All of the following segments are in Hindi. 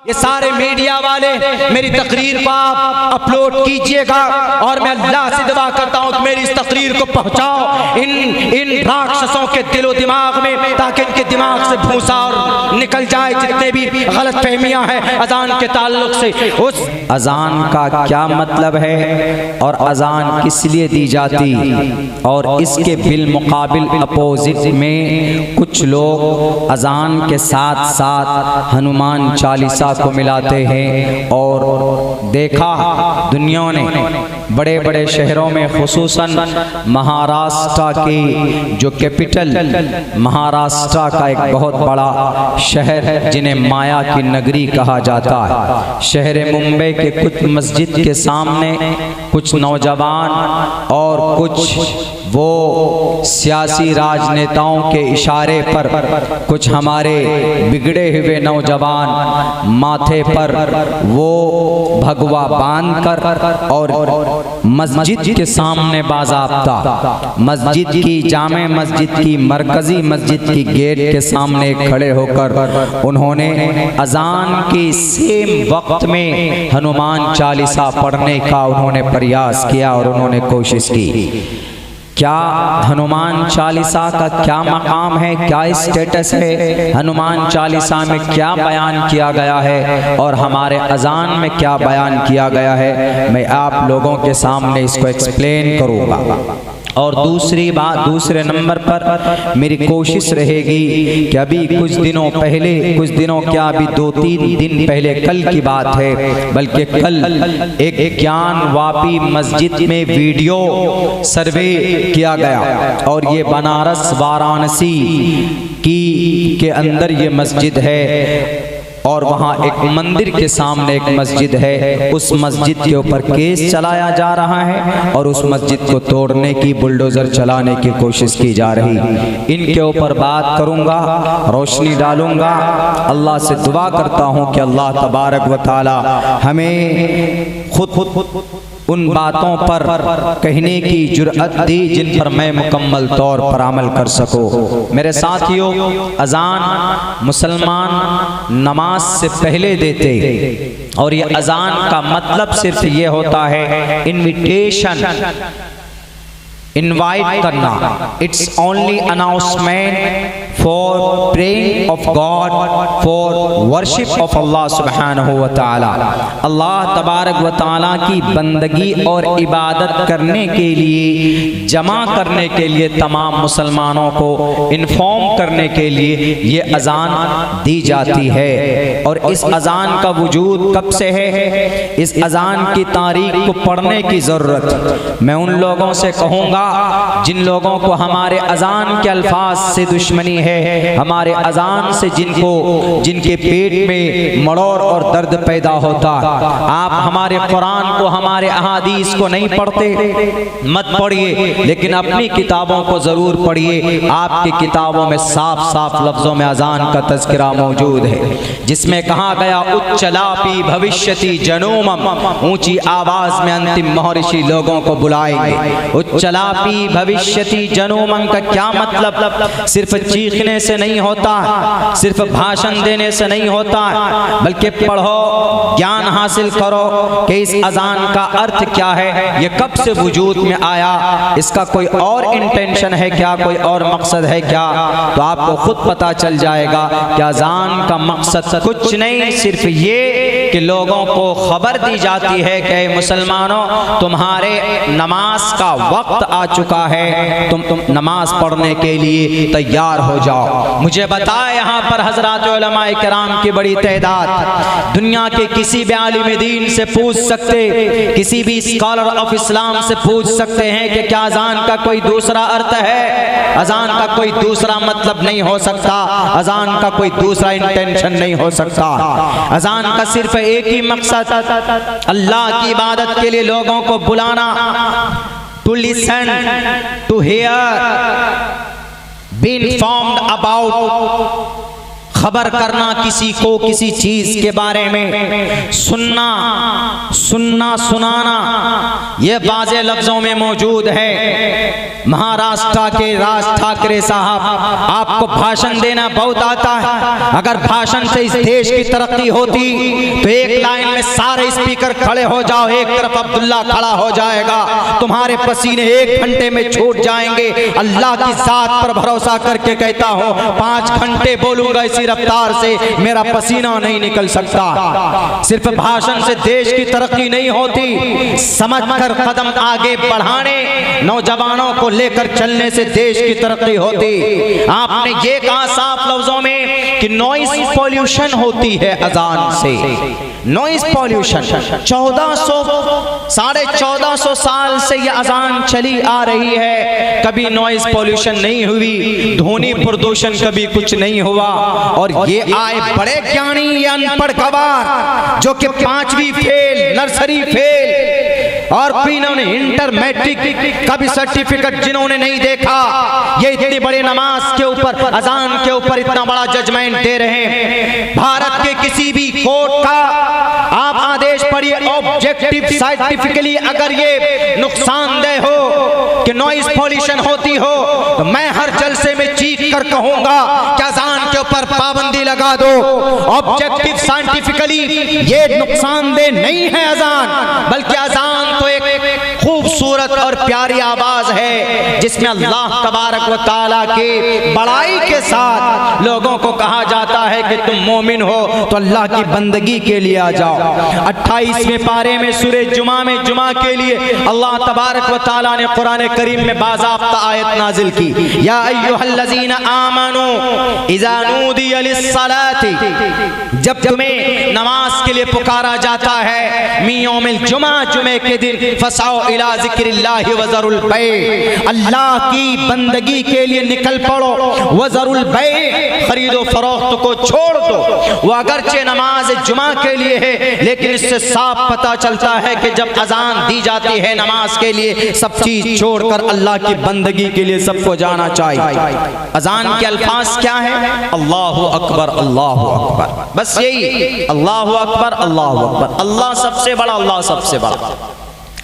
ये सारे मीडिया वाले मेरी तकरीर को आप अपलोड कीजिएगा और मैं अल्लाह से दुआ करता हूँ कि मेरी इस तकरीर को पहुँचाओ इन राक्षसों के दिलो दिमाग में, ताकि इनके दिमाग से भूसा और निकल जाए जितने भी गलत फहमियाँ हैं अजान के ताल्लुक से। उस अजान का क्या मतलब है और अजान किस लिए दी जाती, और इसके बिलमुकाबिल अपोजिट में कुछ लोग अजान के साथ साथ हनुमान चालीसा को मिलाते हैं। और देखा दुनिया ने बड़े बड़े शहरों में, खुसूसन महाराष्ट्र की जो कैपिटल महाराष्ट्र का एक बहुत बड़ा शहर है जिन्हें माया की नगरी कहा जाता है, शहर मुंबई के कुछ मस्जिद के सामने कुछ नौजवान और कुछ वो सियासी राजनेताओं के इशारे पर कुछ हमारे बिगड़े हुए नौजवान माथे पर वो भगवा बांधकर और मस्जिद के सामने बाज़ाब्ता मस्जिद की जामे मस्जिद की मरकजी मस्जिद की गेट के सामने खड़े होकर उन्होंने अजान के सेम वक्त में हनुमान चालीसा पढ़ने का उन्होंने प्रयास किया और उन्होंने कोशिश की। क्या हनुमान चालीसा का क्या मकाम है, क्या स्टेटस है, हनुमान चालीसा में क्या बयान किया गया है और हमारे अजान में क्या बयान किया गया है, मैं आप लोगों के सामने इसको एक्सप्लेन करूँगा। और दूसरी बात, दूसरे नंबर पर मेरी कोशिश रहेगी कि अभी कुछ दिनों पहले, कुछ दिनों क्या अभी 2-3 दिन पहले, कल की बात है बल्कि कल एक ज्ञानवापी मस्जिद में वीडियो सर्वे किया गया और ये बनारस वाराणसी के अंदर ये मस्जिद है और वहाँ एक मंदिर के सामने एक मस्जिद है, उस मस्जिद के ऊपर केस चलाया जा रहा है और उस मस्जिद को तोड़ने की, बुलडोज़र चलाने की कोशिश की जा रही। इनके ऊपर बात करूँगा, रोशनी डालूँगा। अल्लाह से दुआ करता हूँ कि अल्लाह तबारक व तआला हमें खुद उन बातों पर कहने की जुर्अत दी जिन पर मैं मुकम्मल तौर पर अमल कर सकूं। मेरे साथियों, अजान मुसलमान नमाज से पहले देते और ये अजान का मतलब सिर्फ ये होता है इनविटेशन, इनवाइट करना। It's only announcement for praying of God, for worship of Allah सुब्हानहू व तआला। अल्लाह तबारक व तआला की बंदगी और इबादत करने के लिए, जमा करने के लिए, तमाम मुसलमानों को इन्फॉर्म करने के लिए ये अजान दी जाती है। और इस अजान का वजूद कब से है, इस अजान की तारीख को पढ़ने की ज़रूरत मैं उन लोगों से कहूँगा जिन लोगों को हमारे अजान के अल्फाज से दुश्मनी है, हमारे अजान से जिनके पेट में मड़ोर और दर्द पैदा होता। आप हमारे कुरान को, हमारे अहादीस को नहीं पढ़ते, मत पढ़िए, लेकिन अपनी किताबों को जरूर पढ़िए। आपकी किताबों में साफ साफ लफ्जों में अजान का तज़किरा मौजूद है, जिसमें कहा गया उच्चलापी भविष्यति जनोमम, ऊंची आवाज में अंतिम महर्षि लोगों को बुलाएंगे। उच्चलापी भविष्यति जनोमम का क्या मतलब? सिर्फ चीखने से नहीं होता, सिर्फ भाषण देने से नहीं होता, बल्कि पढ़ो, ज्ञान हासिल करो कि इस अजान का अर्थ क्या है, ये कब से वजूद में आया, इसका कोई और इंटेंशन है क्या, कोई और मकसद है क्या, तो आपको खुद पता चल जाएगा कि अजान का मकसद कुछ नहीं, सिर्फ ये कि लोगों को खबर दी जाती है कि मुसलमानों, तुम्हारे नमाज का वक्त आ चुका है, तुम नमाज पढ़ने के लिए तैयार हो जाओ। मुझे बताए यहाँ पर हजरात उलमाए किराम की बड़ी तादाद, दुनिया के किसी भी आलिम दीन से पूछ सकते, किसी भी स्कॉलर ऑफ इस्लाम से पूछ सकते हैं कि क्या अजान का कोई दूसरा अर्थ है, अजान का कोई दूसरा मतलब नहीं हो सकता, अजान का कोई दूसरा इंटेंशन नहीं हो सकता। अजान का सिर्फ एक ही मकसद, अल्लाह की इबादत के लिए लोगों को बुलाना, to listen, to hear, be informed about, खबर करना किसी को किसी चीज के बारे में, सुनना सुनाना, ये बाज़े लफ्जों में मौजूद है। महाराष्ट्र के राज ठाकरे साहब, आपको भाषण देना बहुत आता है। अगर भाषण से इस देश की तरक्की होती तो एक लाइन में सारे स्पीकर खड़े हो जाओ, एक तरफ अब्दुल्ला खड़ा हो जाएगा, तुम्हारे पसीने 1 घंटे में छूट जाएंगे। अल्लाह की जात पर भरोसा करके कहता हूँ 5 घंटे बोलूंगा इसी रफ्तार से, मेरा पसीना नहीं निकल सकता। सिर्फ भाषण से देश की तरक्की नहीं होती, समझकर कदम आगे बढ़ाने, नौजवानों को लेकर चलने से देश की तरक्की होती। आपने ये कहा साफ लफ्जों में कि नॉइस पॉल्यूशन होती है अजान से। नॉइस पॉल्यूशन 1400 साल से ये अजान चली आ रही है, कभी नॉइस पॉल्यूशन नहीं हुई, ध्वनि प्रदूषण कभी कुछ नहीं हुआ। और ये आए बड़े ज्ञानी, ये अनपढ़ गवार जो कि 5वीं फेल, नर्सरी फेल, और फिर इन्होंने इंटर मैट्रिक का भी सर्टिफिकेट जिन्होंने नहीं देखा, ये इतनी बड़ी नमाज के ऊपर, अजान के ऊपर इतना बड़ा जजमेंट दे रहे हैं। भारत के किसी भी कोर्ट का आप आदेश पढ़िए, ऑब्जेक्टिव साइंटिफिकली अगर ये नुकसानदेह हो कि नॉइस पॉल्यूशन होती हो, तो मैं हर जलसे में चीख कर कहूंगा कि अजान के ऊपर पाबंदी लगा दो। ऑब्जेक्टिव साइंटिफिकली ये नुकसानदेह नहीं है अजान, बल्कि अजान तो एक खूबसूरत और प्यारी आवाज है जिसमें अल्लाह तबारक व तआला की बड़ाई के साथ लोगों को कहा जाता है कि तुम मोमिन हो तो अल्लाह की बंदगी के लिए आ जाओ। 28वें पारे में सूरे जुमा में जुमा के लिए अल्लाह तबारक व तआला ने कुरान करीम में बाज़ाब्ता आयत नाजिल की, या अय्युहल्लज़ीना आमनू इज़ा नूदिया लिस्सलाति, जब तुम्हें नमाज के लिए पुकारा जाता है मी यौमिल जुमा, जुमे के दिन, फसाओ इला ज़िक्रिल्लाहि व ज़रुल बै, अल्लाह की बंदगी के लिए निकल पड़ो। व ज़रुल बै, खरीदो फरोख्त को छोड़ दो। वो अगरचे नमाज जुमा के लिए है, लेकिन इससे साफ पता चलता है कि जब अजान दी जाती है नमाज के लिए, सब चीज छोड़कर अल्लाह की बंदगी के लिए सबको जाना चाहिए। अजान के अल्फाज क्या है? अल्लाहु अकबर, अल्लाहु अकबर, बस यही, अल्लाहु अकबर, अल्लाहु अकबर, अल्लाह सबसे बड़ा, अल्लाह सबसे बड़ा।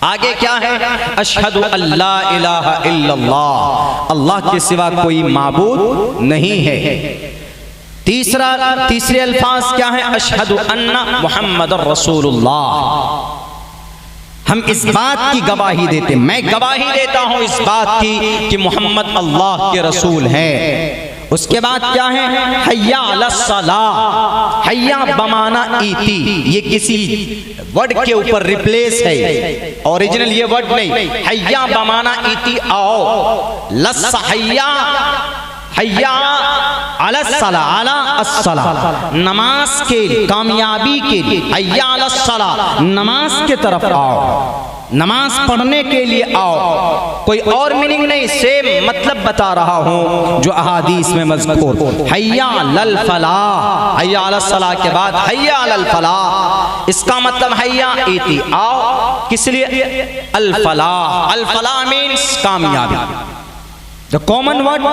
आगे क्या है? अशहदु अल्ला इलाहा इल्लल्लाह, अल्लाह के सिवा कोई माबूद नहीं है। तीसरे अल्फाज क्या है? अशहदु अन्ना मुहम्मदुर रसूलुल्लाह, हम इस बात की गवाही देते, मैं गवाही देता हूं इस बात की कि मोहम्मद अल्लाह के रसूल हैं। उसके बाद क्या है? हय्या अलस्सलाह, हय्या बमाना इती, ये किसी वर्ड के ऊपर रिप्लेस है, ओरिजिनल ये वर्ड नहीं। हय्या बमाना इती, आओ, लस्सा हय्या, हय्या अलस्सलाह, अला अस्सलाह, नमाज के कामयाबी के लिए, हय्या अलस्सलाह, नमाज के तरफ आओ, नमाज पढ़ने के लिए आओ। कोई और मीनिंग नहीं, सेम मतलब बता रहा हूं जो अहादीस में मज़कूर। हय्या लल फलाह, हय्या अलस सलाह के बाद हय्या लल फलाह, इसका मतलब हय्या इती, आओ, किस लिए? अल फलाह, अल फलाह मीन्स कामयाबी। The common word,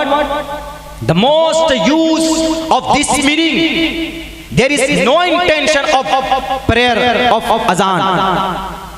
the most use of this meaning, there is no intention of prayer of azan,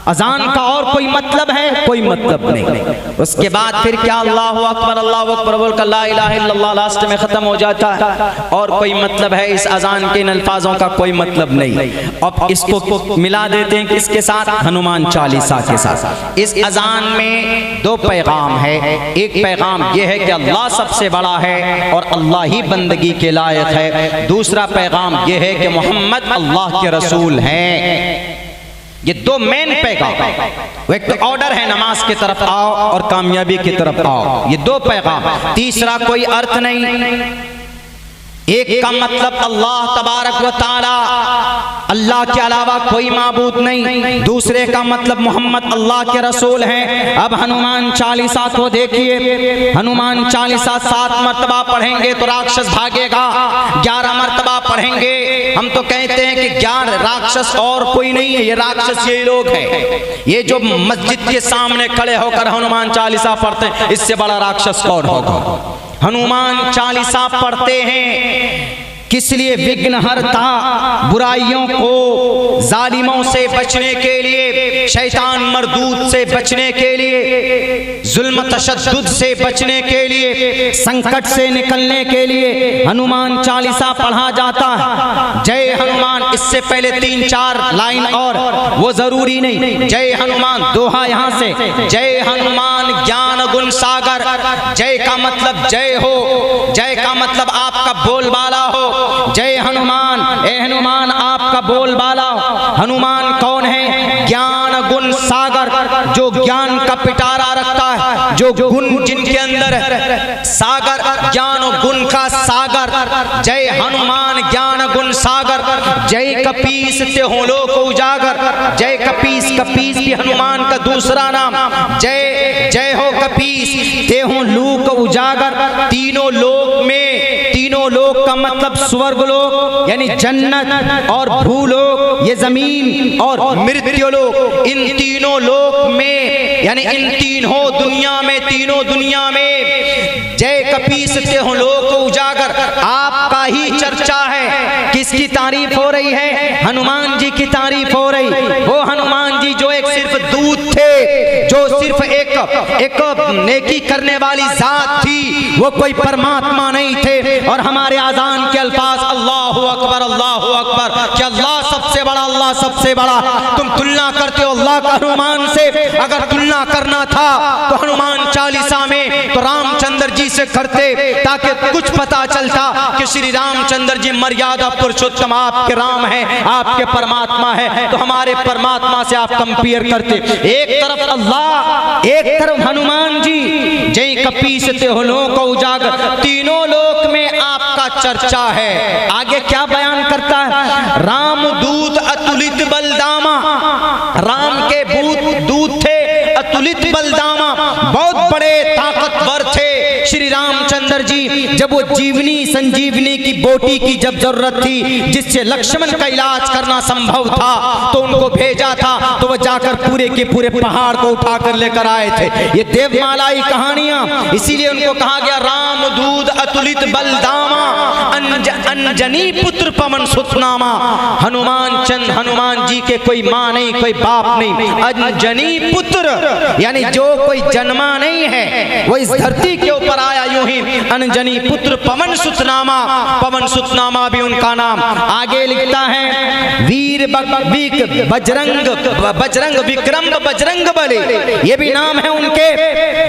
अजान का और कोई मतलब है? कोई मतलब नहीं। उसके बाद फिर क्या? अल्लाहु अकबर बोलकर ला इलाहा इल्लल्लाह लास्ट में खत्म हो जाता है, और कोई मतलब है इस अजान के इन अल्फाजों का कोई मतलब नहीं। अब इसको मिला देते हैं किसके साथ? हनुमान चालीसा के साथ। इस अजान में 2 पैगाम है। एक पैगाम यह है कि अल्लाह सबसे बड़ा है और अल्लाह ही बंदगी के लायक है। दूसरा पैगाम यह है कि मोहम्मद अल्लाह के रसूल हैं। ये 2 मेन पैगाम, वो एक तो ऑर्डर है नमाज की तरफ आओ और कामयाबी की तरफ आओ, ये 2 पैगाम। तीसरा कोई अर्थ नहीं। एक का मतलब अल्लाह तबारक व तआला, अल्लाह के अलावा कोई माबूद नहीं। दूसरे का मतलब मोहम्मद अल्लाह के रसूल हैं। अब हनुमान चालीसा को देखिए, हनुमान चालीसा 7 मरतबा पढ़ेंगे तो राक्षस भागेगा, 11 मरतबा पढ़ेंगे। हम तो कहते हैं कि 11 राक्षस और कोई नहीं है, ये राक्षस यही लोग हैं। ये जो मस्जिद के सामने खड़े होकर हनुमान चालीसा पढ़ते हैं, इससे बड़ा राक्षस कौन होगा? हनुमान चालीसा पढ़ते हैं किस लिए? विघ्नहर्ता, बुराइयों को जालिमों से बचने के लिए, शैतान मरदूद से बचने के लिए, जुल्म तशद्दुद से बचने के लिए, संकट से निकलने के लिए हनुमान चालीसा पढ़ा जाता है। जय हनुमान, इससे पहले 3-4 लाइन और वो जरूरी नहीं। जय हनुमान दोहा यहां से, जय हनुमान ज्ञान गुण सागर। जय का मतलब जय हो, जय का मतलब आपका बोलबाला हो। जय हनुमान, ए हनुमान आपका बोलबाला हो। हनुमान कौन है? ज्ञान गुण सागर, जो ज्ञान का पिटारा रखता है, जो गुण जिनके अंदर है, सागर ज्ञान गुण का सागर। जय हनुमान ज्ञान गुण सागर। जय कपीस ते हो लोक उजागर। जय कपीस, कपीस भी हनुमान का दूसरा नाम। जय जय हो कपीस ते हो लोक उजागर। तीनों लोक में, तीनों लोक का मतलब स्वर्ग लोक यानी जन्नत और भूलोक ये जमीन और मृत्युलोक, इन तीनों लोक में यानी इन तीनों दुनिया में, तीनों दुनिया में जय कपीस ते हो लोक उजागर। आपका ही चर्चा है। किसकी तारीफ हो रही है? हनुमान जी की तारीफ हो रही। वो हनुमान जी जो एक सिर्फ दूत थे, जो सिर्फ एक नेकी करने वाली जात थी, वो कोई परमात्मा नहीं थे। और हमारे आजान के अल्फाज अल्लाहु अकबर, अल्लाहु अकबर, कि अल्लाह सबसे बड़ा, अल्लाह सबसे बड़ा। तुम तुलना करते हो अल्लाह का हनुमान से। अगर तुलना करना था तो हनुमान चालीसा में तो रामचंद्र जी से करते, ताकि कुछ पता चलता कि श्री रामचंद्र जी मर्यादा पुरुषोत्तम, आपके राम है, आपके परमात्मा है। तो हमारे परमात्मा से आप कंपेयर करते। एक तरफ अल्लाह, एक तरफ हनुमान जी। जय कपीस ते हो लोक उजागर, तीनों लोक में आपका चर्चा है। आगे क्या बयान करता है? राम दूत अतुलित बलदामा। राम के दूत थे अतुलित बलदामा, बहुत बड़े ताकतवर थे श्री रामचंद्र जी। जब वो जीवनी संजीवनी की बोटी की जब जरूरत थी, जिससे लक्ष्मण का इलाज करना संभव था, तो उनको भेजा था। तो वो जाकर पूरे के पूरे पहाड़ को उठाकर लेकर आए थे। ये देवमालाई कहानियां, इसीलिए उनको कहा गया रामदूत अतुलित बलदामा, अंजनी पुत्र पवन सुतनामा। हनुमान चंद, हनुमान जी के कोई माँ नहीं, कोई बाप नहीं, अंजनी पुत्र यानी जो कोई जन्मा नहीं है, वो इस धरती के ऊपर आया यूं ही। अंजनी पुत्र पवन सुतनामा, पवन सुतनामा भी उनका नाम। आगे लिखता है वीर बजरंग विक्रम बजरंग बली, ये भी नाम है उनके।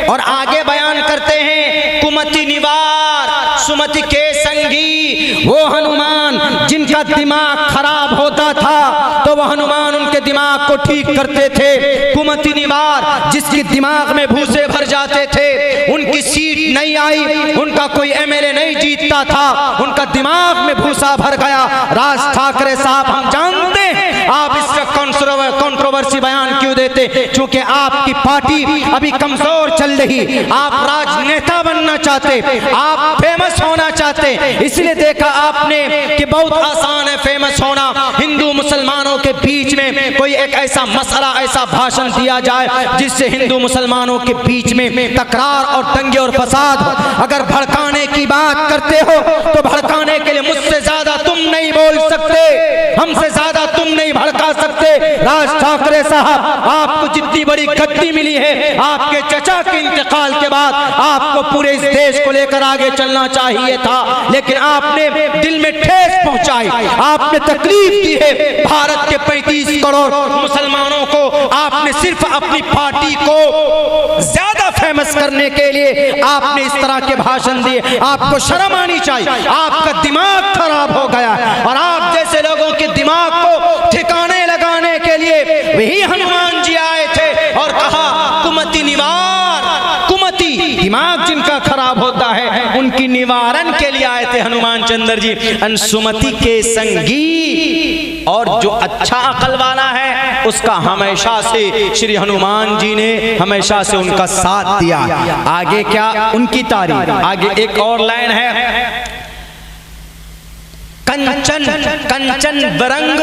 और आगे बयान करते हैं कुमति निवार सुमति के संगी, वो हनुमान जिनका दिमाग खराब होता था तो वह हनुमान उनके दिमाग को ठीक करते थे। कुमति निवार, जिसके दिमाग में भूसे भर जाते थे, उनकी सीट नहीं आई, उनका कोई एमएलए नहीं जीतता था, उनका दिमाग में भूसा भर गया। राज ठाकरे साहब, हम जानते हैं आप इसका कंट्रोवर्सी बयान क्यों देते, क्योंकि आपकी पार्टी अभी कमजोर चल रही। आप राजनेता बनना चाहते, आप फेमस होना चाहते, इसलिए देखा आपने कि बहुत आसान है फेमस होना। हिंदू मुसलमानों के बीच में कोई एक ऐसा मसला, ऐसा भाषण दिया जाए जिससे हिंदू मुसलमानों के बीच में तकरार और दंगे और फसाद हो। अगर भड़काने की बात करते हो तो भड़काने के लिए मुझसे ज्यादा तुम नहीं बोल सकते, हमसे ज्यादा तुम नहीं भड़का सकते। राज ठाकरे साहब, आपको जितनी बड़ी गद्दी मिली है, आपके चचा के इंतकाल के बाद आपको पूरे इस देश को लेकर आगे चलना चाहिए था, लेकिन आपने दिल में ठेस पहुंचाई, आपने तकलीफ दी है। भारत के 35 करोड़ मुसलमानों को आपने सिर्फ अपनी पार्टी को ज्यादा फेमस करने के लिए आपने इस तरह के भाषण दिए। आपको शर्म आनी चाहिए, आपका दिमाग खराब हो गया है। और आप जैसे लोगों के दिमाग को ठिकाने लगाने के लिए वही हनुमान जी आए थे और कहा कुमति निवार, कुमति दिमाग जिनका खराब होता है उनकी निवारण के लिए आए थे हनुमान चंद्र जी, अंशुमति के संगी। और जो अच्छा अकल वाला है उसका हमेशा से श्री हनुमान जी ने हमेशा से उनका साथ दिया। आगे क्या उनकी तारीफ, आगे एक और लाइन है, कंचन कंचन बरंग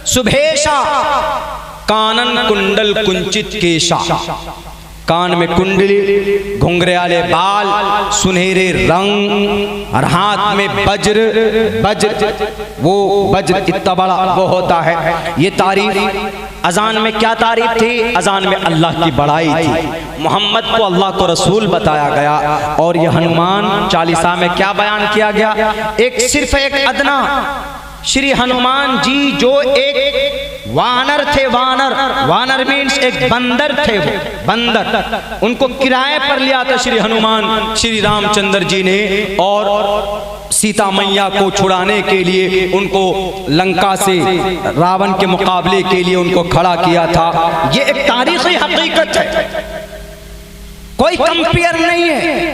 सुभेशा, कानन कुंडल कुंचित केशा। कान में कुंडली, घुंघराले बाल, सुनहरे रंग और हाथ में वज्र वो वज्र इतना बड़ा वो होता है। ये तारीफ अजान में क्या तारीफ थी? अजान में अल्लाह की बड़ाई थी, मोहम्मद को अल्लाह को रसूल बताया गया। और ये हनुमान चालीसा में क्या बयान किया गया? एक सिर्फ एक अदना श्री हनुमान जी जो एक वानर थे, वानर मीन्स एक बंदर थे, वो बंदर, उनको किराए पर लिया था श्री हनुमान श्री रामचंद्र जी ने, और सीता मैया को छुड़ाने के लिए उनको लंका से रावण के मुकाबले के लिए उनको खड़ा किया था। ये एक तारीखी हकीकत है, कोई कंपेयर नहीं है।